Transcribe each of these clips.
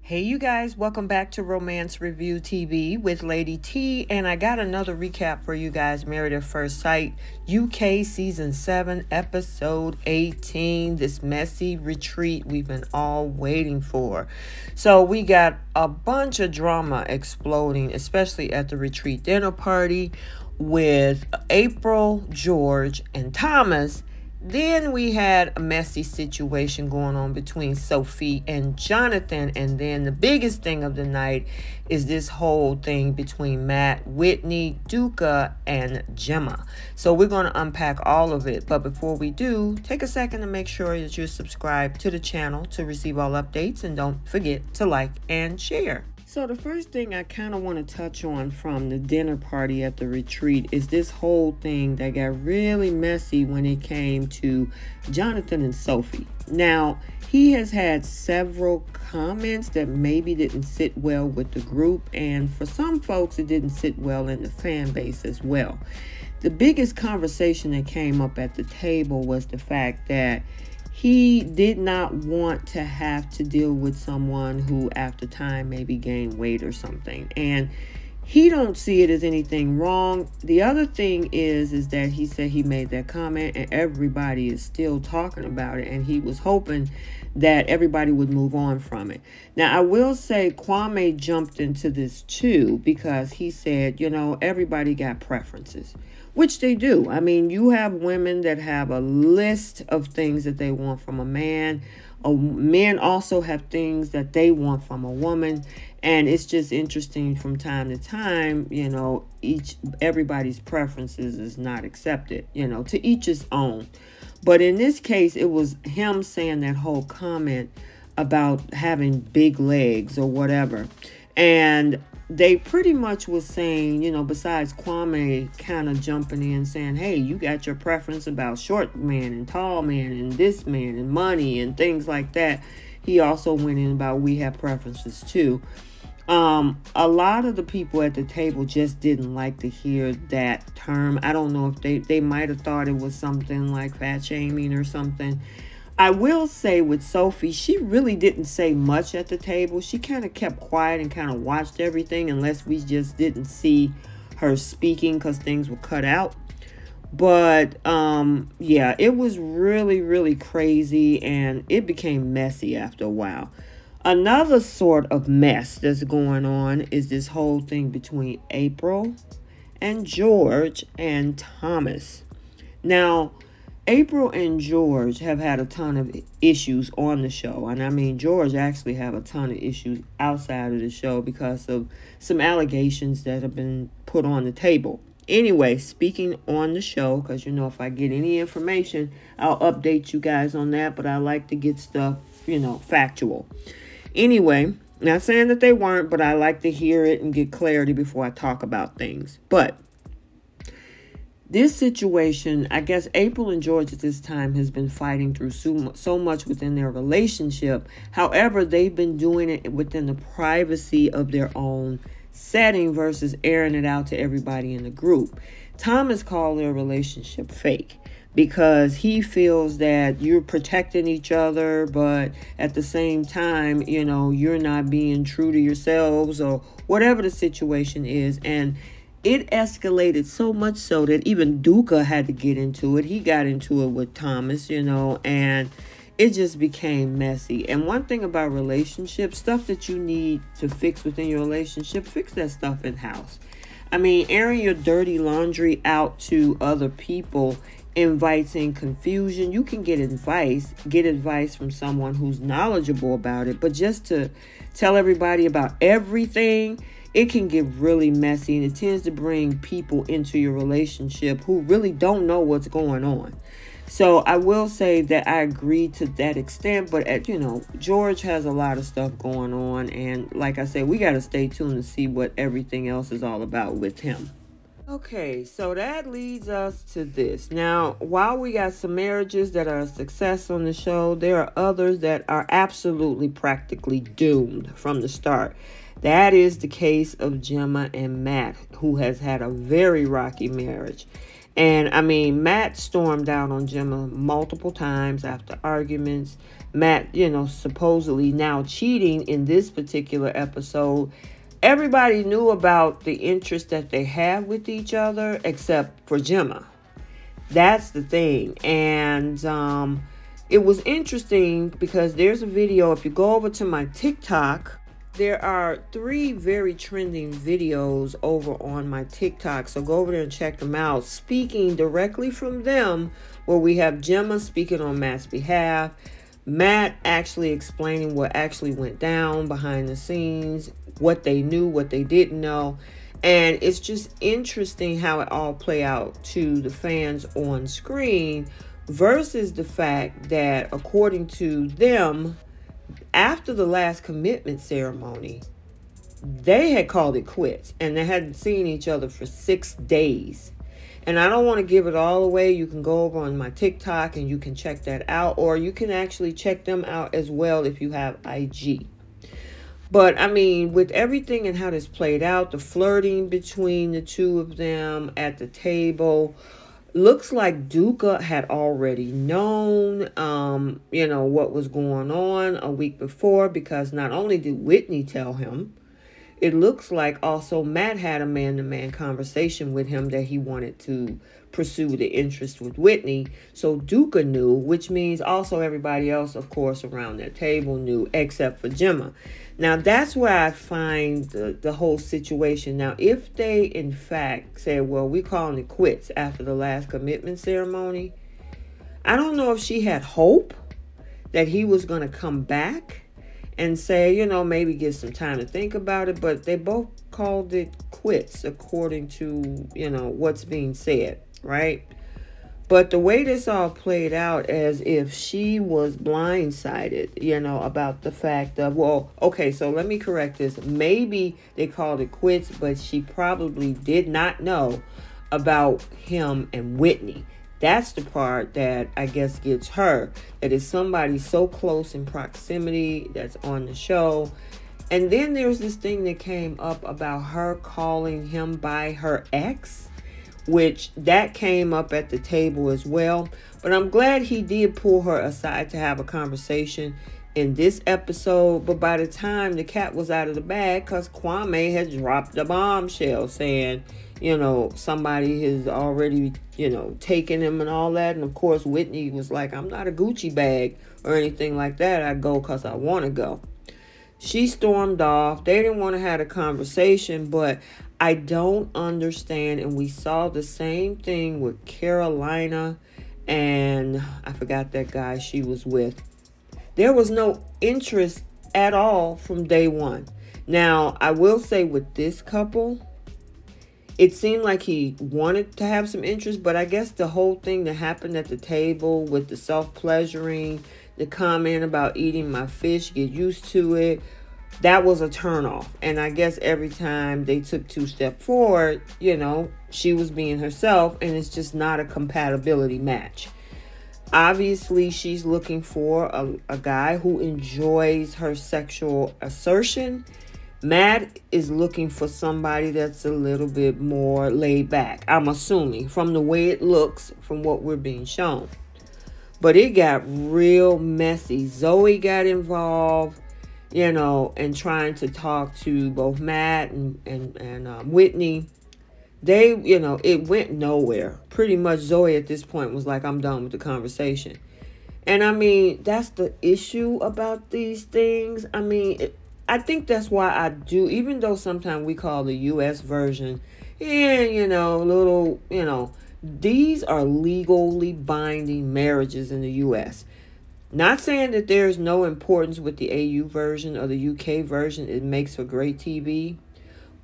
Hey you guys, welcome back to Romance Review TV with Lady T, and I got another recap for you guys. Married at First Sight, UK Season 7, Episode 18, this messy retreat we've been all waiting for. So we got a bunch of drama exploding, especially at the retreat dinner party with April, George, and Thomas. Then we had a messy situation going on between Sophie and Jonathan. And then the biggest thing of the night is this whole thing between Matt, Whitney, Duca, and Gemma. So we're going to unpack all of it. But before we do, take a second to make sure that you're subscribed to the channel to receive all updates. And don't forget to like and share. So the first thing I kind of want to touch on from the dinner party at the retreat is this whole thing that got really messy when it came to Jonathan and Sophie. Now, he has had several comments that maybe didn't sit well with the group, and for some folks it didn't sit well in the fan base as well. The biggest conversation that came up at the table was the fact that he did not want to have to deal with someone who after time maybe gained weight or something. And he don't see it as anything wrong. The other thing is that he said he made that comment and everybody is still talking about it. And he was hoping that everybody would move on from it. Now, I will say Kwame jumped into this too, because he said, you know, everybody got preferences. Which they do. I mean, you have women that have a list of things that they want from a man. Men also have things that they want from a woman. And it's just interesting from time to time, you know, everybody's preferences is not accepted, you know, to each his own. But in this case, it was him saying that whole comment about having big legs or whatever. And they pretty much was saying, you know, besides Kwame kind of jumping in saying, hey, you got your preference about short man and tall man and this man and money and things like that. He also went in about we have preferences too. A lot of the people at the table just didn't like to hear that term. I don't know if they might have thought it was something like fat shaming or something. I will say with Sophie, she really didn't say much at the table. She kind of kept quiet and kind of watched everything unless we just didn't see her speaking because things were cut out. But yeah, it was really, really crazy and it became messy after a while. Another sort of mess that's going on is this whole thing between April and George and Thomas. Now, April and George have had a ton of issues on the show. And I mean, George actually have a ton of issues outside of the show because of some allegations that have been put on the table. Anyway, speaking on the show, because, you know, if I get any information, I'll update you guys on that. But I like to get stuff, you know, factual. Anyway, not saying that they weren't, but I like to hear it and get clarity before I talk about things. But this situation, I guess April and George at this time has been fighting through so much within their relationship. However, they've been doing it within the privacy of their own setting versus airing it out to everybody in the group. Thomas called their relationship fake because he feels that you're protecting each other, but at the same time, you know, you're not being true to yourselves or whatever the situation is. And it escalated so much so that even Duca had to get into it. He got into it with Thomas, you know, and it just became messy. And one thing about relationships, stuff that you need to fix within your relationship, fix that stuff in-house. I mean, airing your dirty laundry out to other people invites in confusion. You can get advice from someone who's knowledgeable about it, but just to tell everybody about everything, it can get really messy, and it tends to bring people into your relationship who really don't know what's going on. So I will say that I agree to that extent, but you know, George has a lot of stuff going on, and like I said, we got to stay tuned to see what everything else is all about with him. Okay, so that leads us to this. Now, while we got some marriages that are a success on the show, there are others that are absolutely practically doomed from the start. That is the case of Gemma and Matt, who has had a very rocky marriage. And I mean, Matt stormed out on Gemma multiple times after arguments. Matt, supposedly now cheating in this particular episode. Everybody knew about the interest that they have with each other except for Gemma. That's the thing. And it was interesting because there's a video. If you go over to my TikTok, there are 3 very trending videos over on my TikTok. So go over there and check them out. Speaking directly from them, where we have Gemma speaking on Matt's behalf. Matt actually explaining what actually went down behind the scenes, what they knew, what they didn't know. And it's just interesting how it all play out to the fans on screen versus the fact that, according to them, after the last commitment ceremony, they had called it quits and they hadn't seen each other for 6 days. And I don't want to give it all away. You can go over on my TikTok and you can check that out, or you can actually check them out as well if you have IG. But I mean, with everything and how this played out, the flirting between the two of them at the table, looks like Duca had already known, what was going on a week before, because not only did Whitney tell him, it looks like also Matt had a man-to-man conversation with him that he wanted to pursue the interest with Whitney. So Duca knew, which means also everybody else, of course, around that table knew, except for Gemma. Now, that's where I find the whole situation. Now, if they, in fact, said, well, we're calling it quits after the last commitment ceremony, I don't know if she had hope that he was going to come back and say, maybe get some time to think about it. But they both called it quits according to, what's being said, right? But the way this all played out, as if she was blindsided, about the fact of, well, okay, so let me correct this. Maybe they called it quits, but she probably did not know about him and Whitney. That's the part that I guess gets her. That is somebody so close in proximity that's on the show. And then there's this thing that came up about her calling him by her ex, which that came up at the table as well. But I'm glad he did pull her aside to have a conversation in this episode. But by the time the cat was out of the bag, because Kwame had dropped the bombshell saying, somebody has already, taken him and all that. And of course, Whitney was like, I'm not a Gucci bag or anything like that. I go because I want to go. She stormed off. They didn't want to have a conversation, but I don't understand. And we saw the same thing with Carolina and I forgot that guy she was with. There was no interest at all from day one. Now, I will say with this couple, it seemed like he wanted to have some interest, but I guess the whole thing that happened at the table with the self-pleasuring, the comment about eating my fish, get used to it, that was a turnoff. And I guess every time they took 2 steps forward, she was being herself, and it's just not a compatibility match. Obviously, she's looking for a guy who enjoys her sexual assertion. Matt is looking for somebody that's a little bit more laid back, I'm assuming, from the way it looks, from what we're being shown. But it got real messy. Zoe got involved, and trying to talk to both Matt and Whitney. They, it went nowhere. Pretty much Zoe at this point was like, I'm done with the conversation. And I mean, that's the issue about these things. I mean, I think that's why I do, even though sometimes we call the U.S. version, these are legally binding marriages in the U.S. Not saying that there's no importance with the AU version or the UK version. It makes for great TV.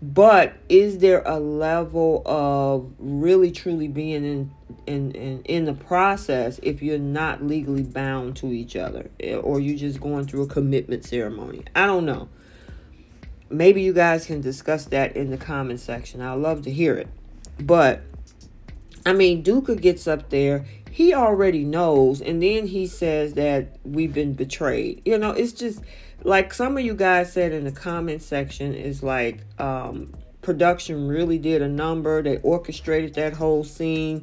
But is there a level of really truly being in the process if you're not legally bound to each other, or you just going through a commitment ceremony? I don't know. Maybe you guys can discuss that in the comment section. I'd love to hear it. But I mean, Duca gets up there. He already knows, and then he says that we've been betrayed. It's just like some of you guys said in the comment section, is like production really did a number. They orchestrated that whole scene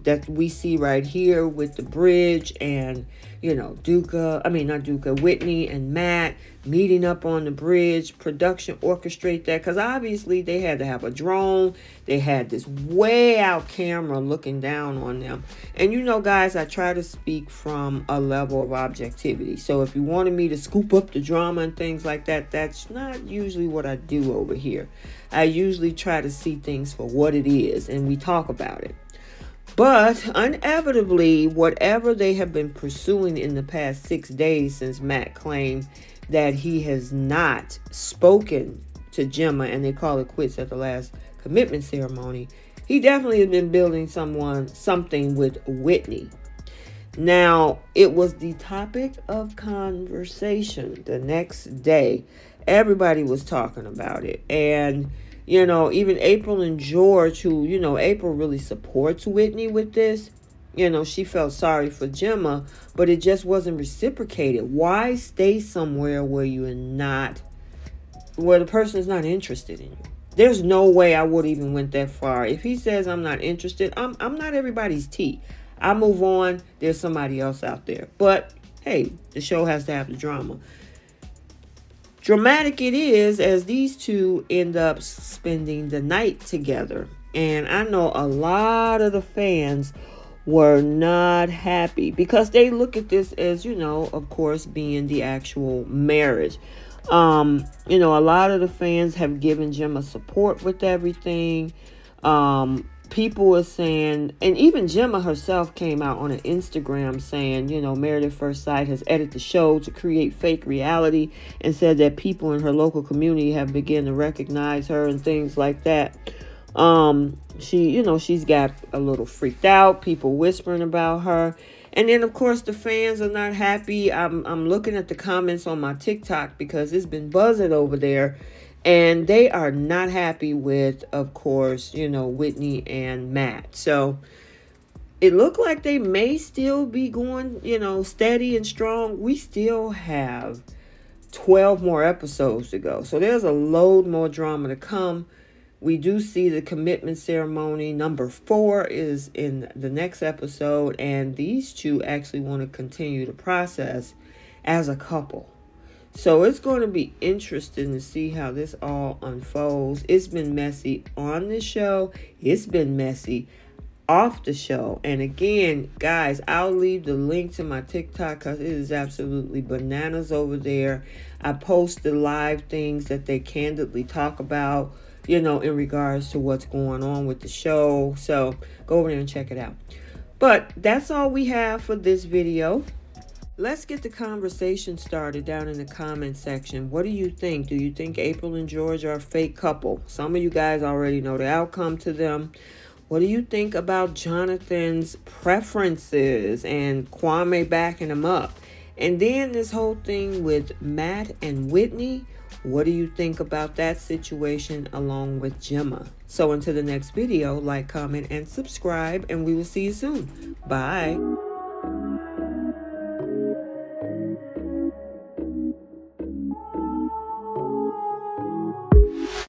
that we see right here with the bridge and, you know, Whitney and Matt meeting up on the bridge. Production orchestrated that because obviously they had to have a drone. They had this way out camera looking down on them. And you know, guys, I try to speak from a level of objectivity. So if you wanted me to scoop up the drama and things like that, that's not usually what I do over here. I usually try to see things for what it is and we talk about it. But inevitably, whatever they have been pursuing in the past 6 days since Matt claimed that he has not spoken to Gemma and they call it quits at the last commitment ceremony, he definitely has been building something with Whitney. Now, it was the topic of conversation the next day. Everybody was talking about it. And you know, even April and George, who, you know, April really supports Whitney with this. You know, she felt sorry for Gemma, but it just wasn't reciprocated. Why stay somewhere where where the person is not interested in you? There's no way I would even went that far. If he says I'm not interested, I'm not everybody's tea. I move on. There's somebody else out there. But hey, the show has to have the drama. Dramatic it is as these two end up spending the night together. And I know a lot of the fans were not happy because they look at this as, you know, of course, being the actual marriage. You know, a lot of the fans have given Gemma support with everything. People are saying, and even Gemma herself came out on an Instagram saying, you know, Married at First Sight has edited the show to create fake reality and said that people in her local community have begun to recognize her and things like that. She's got a little freaked out, people whispering about her. And then, of course, the fans are not happy. I'm looking at the comments on my TikTok because it's been buzzing over there. And they are not happy with, of course, you know, Whitney and Matt. So it looked like they may still be going, you know, steady and strong. We still have 12 more episodes to go. So there's a load more drama to come. We do see the commitment ceremony. Number 4 is in the next episode. And these two actually want to continue the process as a couple. So it's going to be interesting to see how this all unfolds. It's been messy on the show. It's been messy off the show. And again, guys, I'll leave the link to my TikTok because it is absolutely bananas over there. I post the live things that they candidly talk about, you know, in regards to what's going on with the show. So go over there and check it out. But that's all we have for this video. Let's get the conversation started down in the comment section. What do you think? Do you think April and George are a fake couple? Some of you guys already know the outcome to them. What do you think about Jonathan's preferences and Kwame backing him up? And then this whole thing with Matt and Whitney. What do you think about that situation along with Gemma? So until the next video, like, comment, and subscribe, and we will see you soon. Bye.